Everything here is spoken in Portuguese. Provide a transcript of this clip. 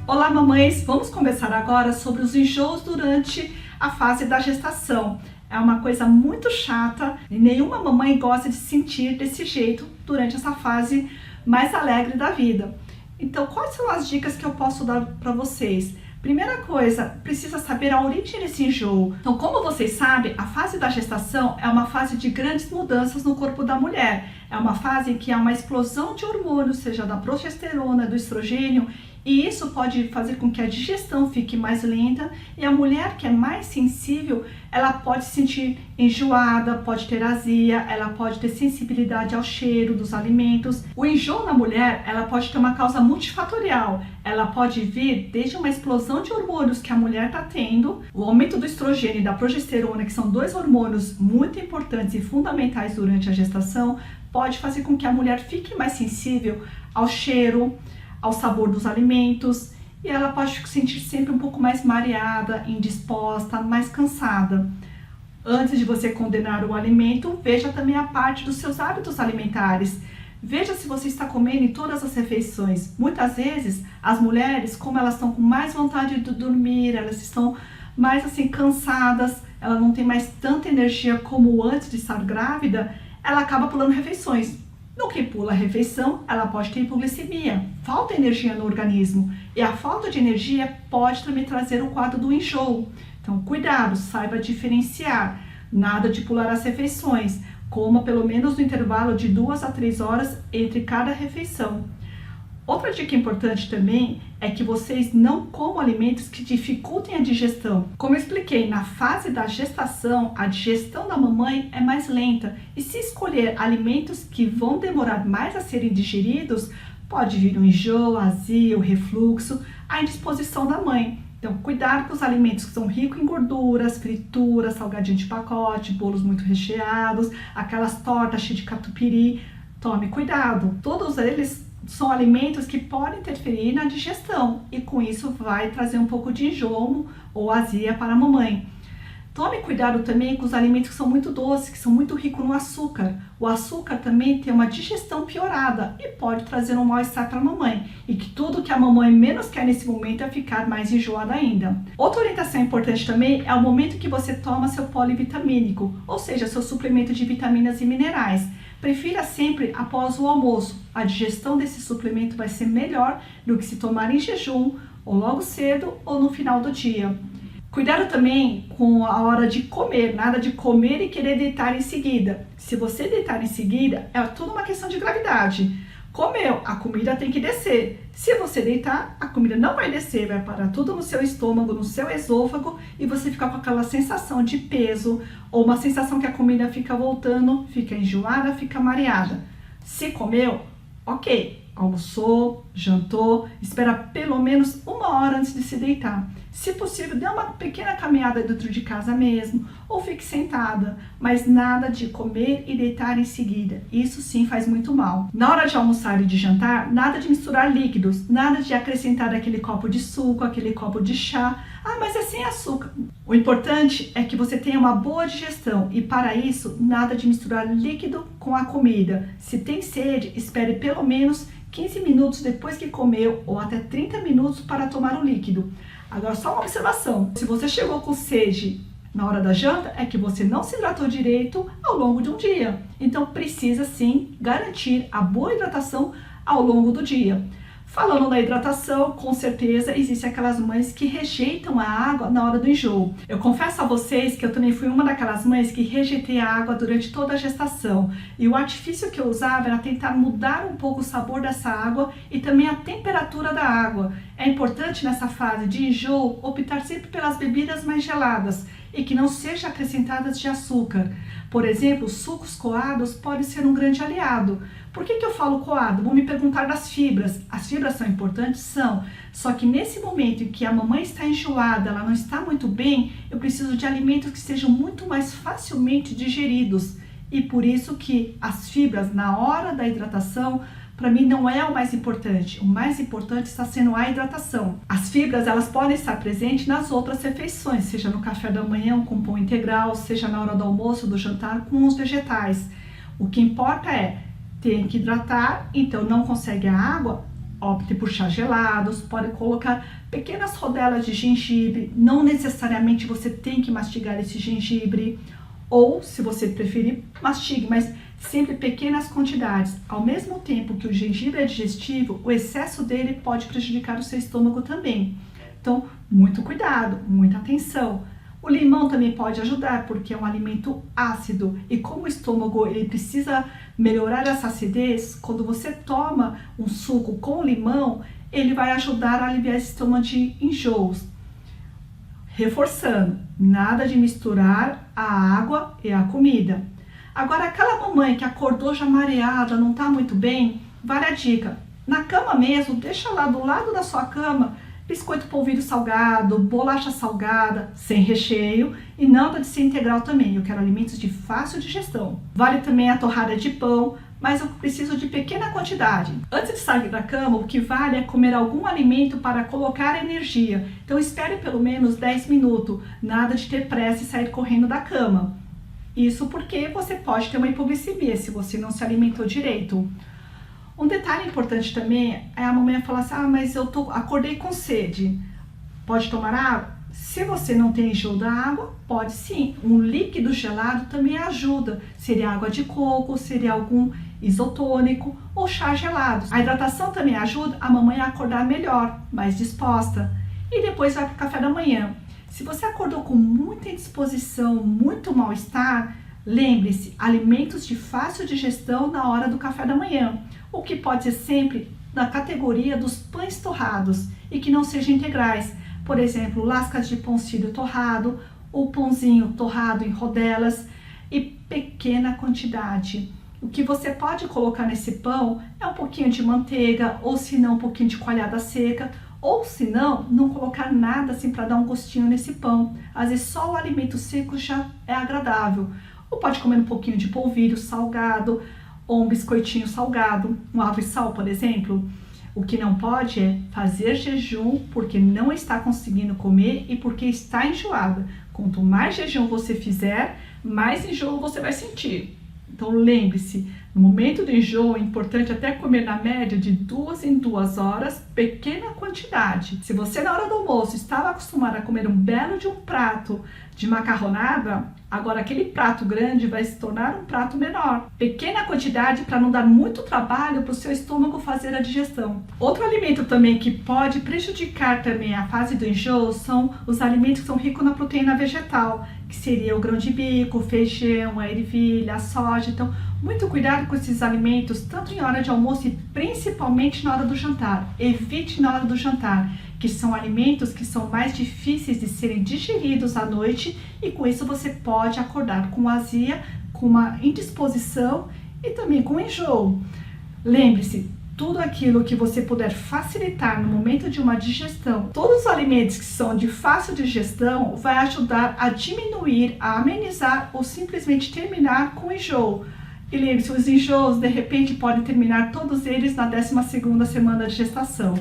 Olá, mamães! Vamos conversar agora sobre os enjoos durante a fase da gestação. É uma coisa muito chata e nenhuma mamãe gosta de sentir desse jeito durante essa fase mais alegre da vida. Então, quais são as dicas que eu posso dar para vocês? Primeira coisa, precisa saber a origem desse enjoo. Então, como vocês sabem, a fase da gestação é uma fase de grandes mudanças no corpo da mulher. É uma fase em que há uma explosão de hormônios, seja da progesterona, do estrogênio, e isso pode fazer com que a digestão fique mais lenta e a mulher que é mais sensível, ela pode se sentir enjoada, pode ter azia, ela pode ter sensibilidade ao cheiro dos alimentos. O enjoo na mulher, ela pode ter uma causa multifatorial. Ela pode vir desde uma explosão de hormônios que a mulher está tendo, o aumento do estrogênio e da progesterona, que são dois hormônios muito importantes e fundamentais durante a gestação, pode fazer com que a mulher fique mais sensível ao cheiro, ao sabor dos alimentos, e ela pode se sentir sempre um pouco mais mareada, indisposta, mais cansada. Antes de você condenar o alimento, veja também a parte dos seus hábitos alimentares. Veja se você está comendo em todas as refeições. Muitas vezes, as mulheres, como elas estão com mais vontade de dormir, elas estão mais assim cansadas, ela não tem mais tanta energia como antes de estar grávida, ela acaba pulando refeições. No que pula a refeição, ela pode ter hipoglicemia, falta energia no organismo, e a falta de energia pode também trazer o quadro do enjoo. Então, cuidado, saiba diferenciar, nada de pular as refeições, coma pelo menos no intervalo de 2 a 3 horas entre cada refeição. Outra dica importante também é que vocês não comam alimentos que dificultem a digestão. Como eu expliquei, na fase da gestação, a digestão da mamãe é mais lenta e se escolher alimentos que vão demorar mais a serem digeridos, pode vir um enjoo, azia, o refluxo, a indisposição da mãe. Então, cuidado com os alimentos que são ricos em gorduras, frituras, salgadinho de pacote, bolos muito recheados, aquelas tortas cheias de catupiry. Tome cuidado, todos eles são alimentos que podem interferir na digestão e com isso vai trazer um pouco de enjoo ou azia para a mamãe. Tome cuidado também com os alimentos que são muito doces, que são muito ricos no açúcar. O açúcar também tem uma digestão piorada e pode trazer um mal-estar para a mamãe. E que tudo que a mamãe menos quer nesse momento é ficar mais enjoada ainda. Outra orientação importante também é o momento que você toma seu polivitamínico, ou seja, seu suplemento de vitaminas e minerais. Prefira sempre após o almoço. A digestão desse suplemento vai ser melhor do que se tomar em jejum, ou logo cedo, ou no final do dia. Cuidado também com a hora de comer, nada de comer e querer deitar em seguida. Se você deitar em seguida, é tudo uma questão de gravidade. Comeu, a comida tem que descer. Se você deitar, a comida não vai descer, vai parar tudo no seu estômago, no seu esôfago e você fica com aquela sensação de peso ou uma sensação que a comida fica voltando, fica enjoada, fica mareada. Se comeu, ok, almoçou, jantou, espera pelo menos 1 hora antes de se deitar. Se possível, dê uma pequena caminhada dentro de casa mesmo, ou fique sentada, mas nada de comer e deitar em seguida. Isso sim faz muito mal. Na hora de almoçar e de jantar, nada de misturar líquidos, nada de acrescentar aquele copo de suco, aquele copo de chá. Ah, mas é sem açúcar. O importante é que você tenha uma boa digestão e para isso, nada de misturar líquido com a comida. Se tem sede, espere pelo menos 15 minutos depois que comeu ou até 30 minutos para tomar o líquido. Agora, só uma observação, se você chegou com sede na hora da janta, é que você não se hidratou direito ao longo de um dia. Então, precisa sim garantir a boa hidratação ao longo do dia. Falando na hidratação, com certeza existem aquelas mães que rejeitam a água na hora do enjoo. Eu confesso a vocês que eu também fui uma daquelas mães que rejeitei a água durante toda a gestação. E o artifício que eu usava era tentar mudar um pouco o sabor dessa água e também a temperatura da água. É importante nessa fase de enjoo optar sempre pelas bebidas mais geladas e que não sejam acrescentadas de açúcar. Por exemplo, sucos coados podem ser um grande aliado. Por que eu falo coado? Vão me perguntar das fibras. As fibras são importantes? São. Só que nesse momento em que a mamãe está enjoada, ela não está muito bem, eu preciso de alimentos que sejam muito mais facilmente digeridos. E por isso que as fibras, na hora da hidratação, para mim não é o mais importante. O mais importante está sendo a hidratação. As fibras, elas podem estar presentes nas outras refeições, seja no café da manhã com pão integral, seja na hora do almoço, do jantar com os vegetais. O que importa é, tem que hidratar, então não consegue a água, Opte por chá gelados, pode colocar pequenas rodelas de gengibre, não necessariamente você tem que mastigar esse gengibre, ou se você preferir, mastigue, mas sempre pequenas quantidades. Ao mesmo tempo que o gengibre é digestivo, o excesso dele pode prejudicar o seu estômago também. Então, muito cuidado, muita atenção. O limão também pode ajudar, porque é um alimento ácido e como o estômago ele precisa melhorar essa acidez, quando você toma um suco com limão, ele vai ajudar a aliviar esse estômago de enjoos. Reforçando, nada de misturar a água e a comida. Agora, aquela mamãe que acordou já mareada, não está muito bem, vale a dica. Na cama mesmo, deixa lá do lado da sua cama, biscoito polvilho salgado, bolacha salgada, sem recheio e nada de ser integral também. Eu quero alimentos de fácil digestão. Vale também a torrada de pão, mas eu preciso de pequena quantidade. Antes de sair da cama, o que vale é comer algum alimento para colocar energia. Então espere pelo menos 10 minutos, nada de ter pressa e sair correndo da cama. Isso porque você pode ter uma hipoglicemia se você não se alimentou direito. Um detalhe importante também é a mamãe falar assim, mas acordei com sede. Pode tomar água? Se você não tem enjoo da água, pode sim. Um líquido gelado também ajuda. Seria água de coco, seria algum isotônico ou chá gelado. A hidratação também ajuda a mamãe a acordar melhor, mais disposta. E depois vai para o café da manhã. Se você acordou com muita indisposição, muito mal-estar, lembre-se, alimentos de fácil digestão na hora do café da manhã, o que pode ser sempre na categoria dos pães torrados e que não sejam integrais. Por exemplo, lascas de pão sírio torrado, ou pãozinho torrado em rodelas e pequena quantidade. O que você pode colocar nesse pão é um pouquinho de manteiga, ou se não, um pouquinho de coalhada seca, ou se não colocar nada assim para dar um gostinho nesse pão. Às vezes só o alimento seco já é agradável. Ou pode comer um pouquinho de polvilho salgado, ou um biscoitinho salgado, um alho e sal, por exemplo. O que não pode é fazer jejum porque não está conseguindo comer e porque está enjoada. Quanto mais jejum você fizer, mais enjoo você vai sentir. Então lembre-se, no momento do enjoo é importante até comer na média de 2 em 2 horas, pequena quantidade. Se você na hora do almoço estava acostumado a comer um belo de um prato de macarronada, agora aquele prato grande vai se tornar um prato menor. Pequena quantidade para não dar muito trabalho para o seu estômago fazer a digestão. Outro alimento também que pode prejudicar também a fase do enjoo são os alimentos que são ricos na proteína vegetal, que seria o grão de bico, o feijão, a ervilha, a soja. Então, muito cuidado com esses alimentos, tanto em hora de almoço e principalmente na hora do jantar. Evite na hora do jantar, que são alimentos que são mais difíceis de serem digeridos à noite e com isso você pode acordar com azia, com uma indisposição e também com enjoo. Lembre-se, tudo aquilo que você puder facilitar no momento de uma digestão, todos os alimentos que são de fácil digestão vai ajudar a diminuir, a amenizar ou simplesmente terminar com o enjoo. E lembre-se, os enjoos de repente podem terminar todos eles na 12ª semana de gestação.